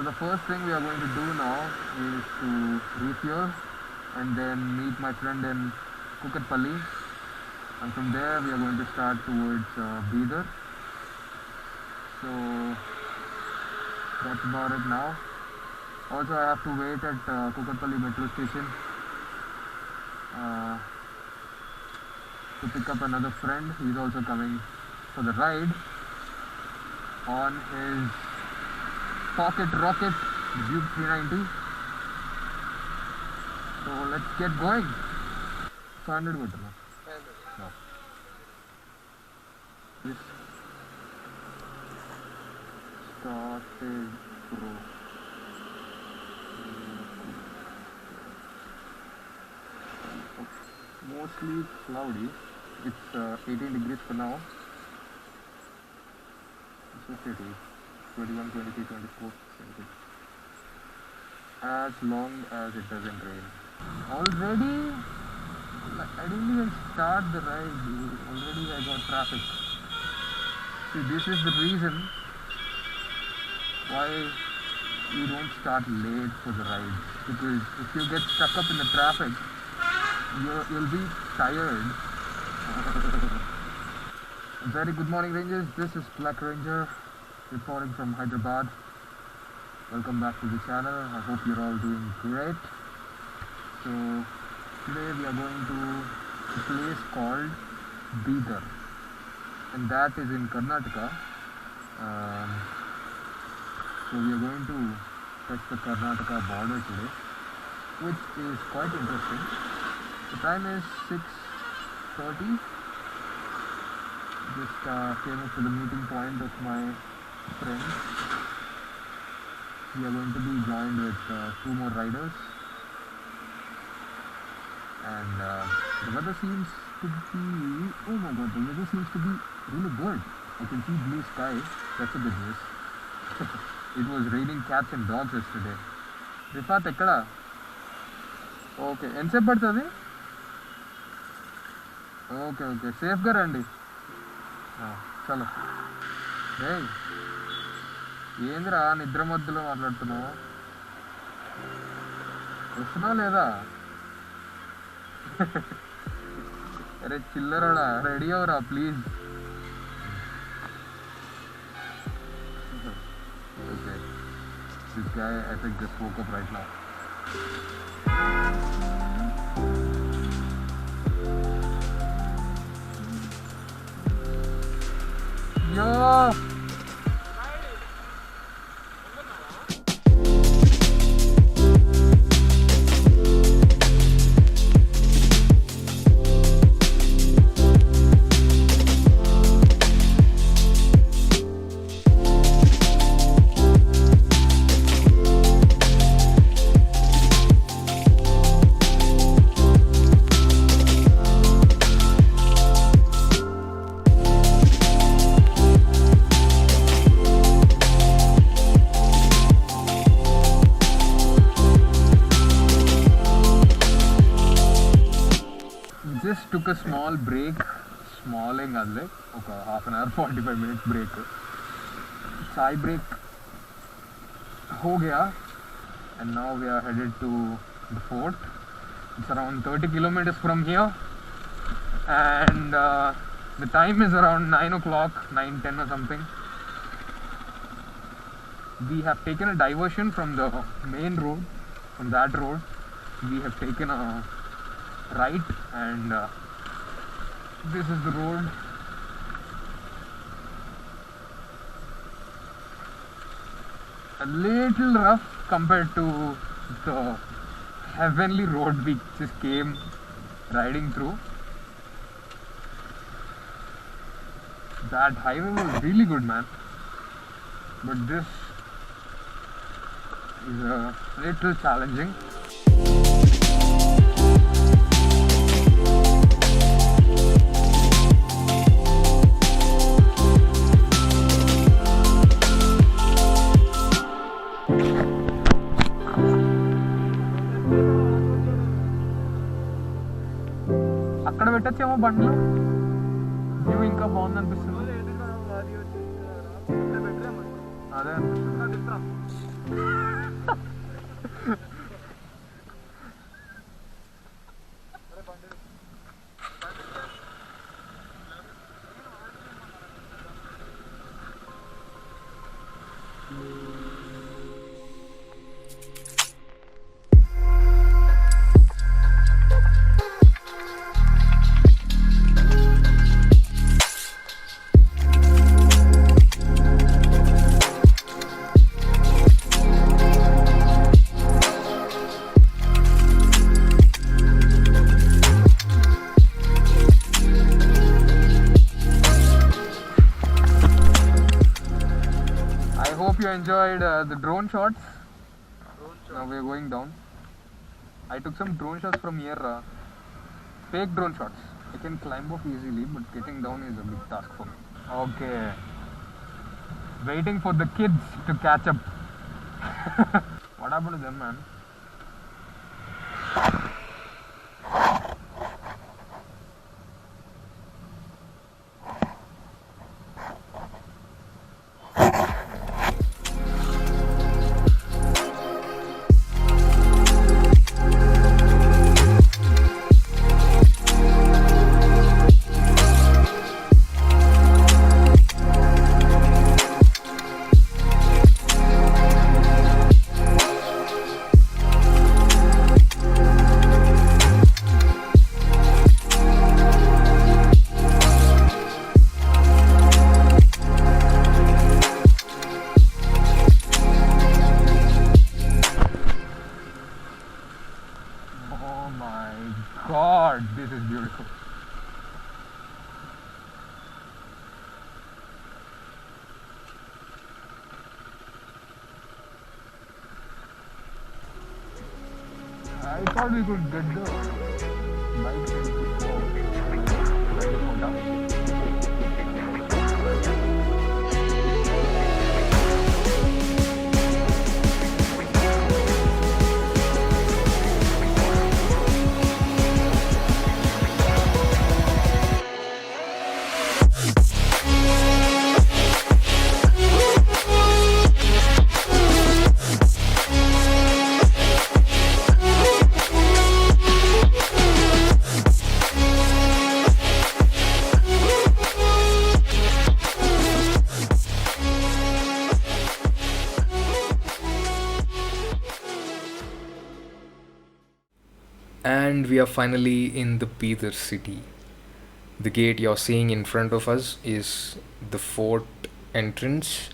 So the first thing we are going to do now is to refuel and then meet my friend in Kukatpalli, and from there we are going to start towards Bidar. So that's about it now. Also I have to wait at Kukatpalli metro station to pick up another friend. He's also coming for the ride on his pocket rocket Duke 390. So let's get going. 500 meter. No. This started pro. Mostly cloudy. It's 18 degrees for now. It's 21, 23, 24, 26. As long as it doesn't rain. Already, I didn't even start the ride, dude. Already I got traffic. See, this is the reason why you don't start late for the ride. Because if you get stuck up in the traffic, you'll be tired. Very good morning, Rangers. This is Black Ranger reporting from Hyderabad. Welcome back to the channel. I hope you're all doing great. So today we are going to a place called Bidar, and that is in Karnataka. So we are going to touch the Karnataka border today, which is quite interesting. The time is 6:30. Just came up to the meeting point of my friends. We are going to be joined with 2 more riders, and the weather seems to be, oh my god, the weather seems to be really good. I can see blue sky. That's a good news. It was raining cats and dogs yesterday. Rifat ekkada? Okay, ense padtadi? Okay, safe ga randi. Chalo. Hey, ఏంద్రా నిద్ర మధ్యలో మాట్లాడుతున్నావు? వస్తున్నావు లేదా? అరే చిల్లరాడా, ready అవరా please. Okay, this guy I think just woke up right now. Yo! Just took a small break, smalling okay, half an hour, 45 minutes break. Chai break ho gaya, and now we are headed to the fort. It's around 30 kilometers from here, and the time is around 9 o'clock, 9:10 or something. We have taken a diversion from the main road. From that road, we have taken a right, and this is the road. A little rough compared to the heavenly road we just came riding through. That highway was really good, man, but this is a little challenging. అక్కడ పెట్టచ్చేమో బండ్లు, view ఇంకా బాగుంది అనిపిస్తుంది. అదే అనిపిస్తుంది. I hope you enjoyed the drone shots. Now we are going down. I took some drone shots from here. Fake drone shots. I can climb up easily, but getting down is a big task for me. Okay. Waiting for the kids to catch up. What happened to them, man? Oh my god, this is beautiful. I thought we could get the bike and go down. And we are finally in the Bidar city. The gate you're seeing in front of us is the fort entrance.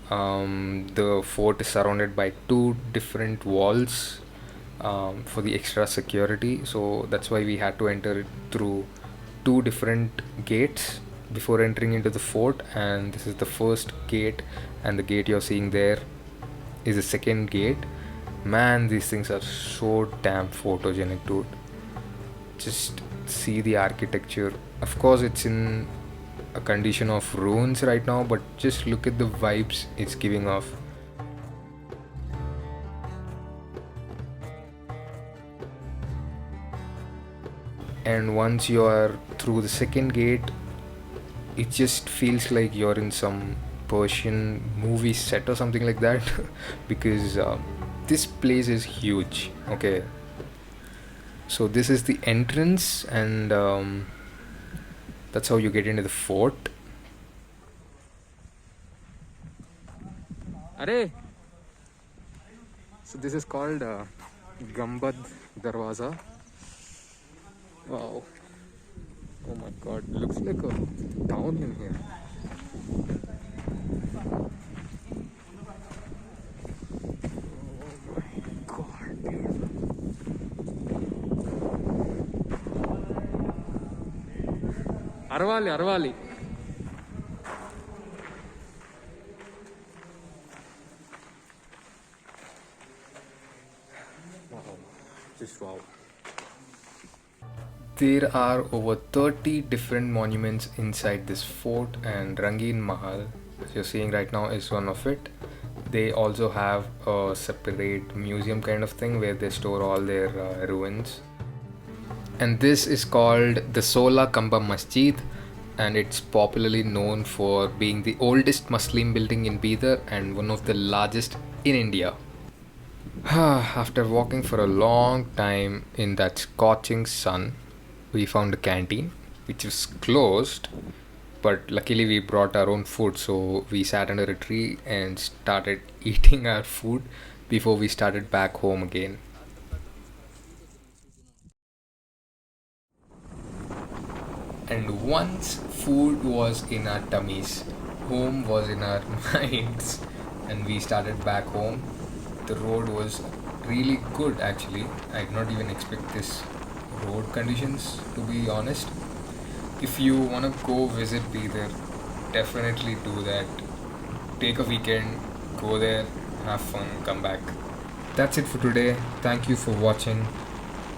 The fort is surrounded by two different walls for the extra security. So that's why we had to enter it through two different gates before entering into the fort. And this is the first gate, and the gate you're seeing there is the second gate. Man, these things are so damn photogenic, dude. Just see the architecture. Of course, it's in a condition of ruins right now, but just look at the vibes it's giving off. And once you are through the second gate, it just feels like you're in some Persian movie set or something like that because this place is huge. Okay, so this is the entrance, and that's how you get into the fort. Arey! So this is called Gambad Darwaza. Wow. Oh my god, looks like a town in here. Arwali. Wow, just wow. There are over 30 different monuments inside this fort, and Rangin Mahal, as you're seeing right now, is one of it. They also have a separate museum kind of thing where they store all their ruins. And this is called the Sola Kamba Masjid, and it's popularly known for being the oldest Muslim building in Bidar and one of the largest in India. After walking for a long time in that scorching sun, we found a canteen which was closed, but luckily we brought our own food, so we sat under a tree and started eating our food before we started back home again. And once food was in our tummies, home was in our minds, and we started back home. The road was really good actually. I did not even expect this road conditions, to be honest. If you want to go visit Bidar, definitely do that. Take a weekend, go there, have fun, come back. That's it for today. Thank you for watching.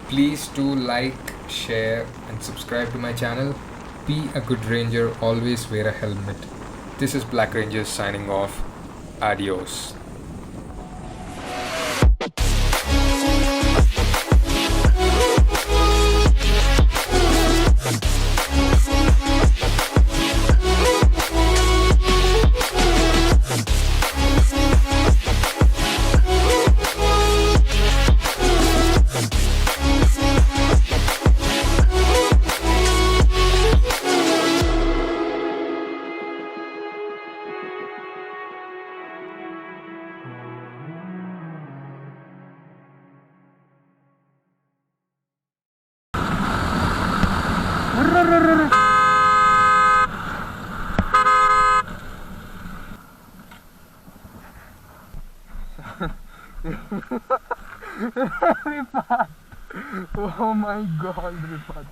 Please do like, share, and subscribe to my channel. Be a good ranger, always wear a helmet. This is Black Ranger signing off. Adios. Oh my god, Ripad.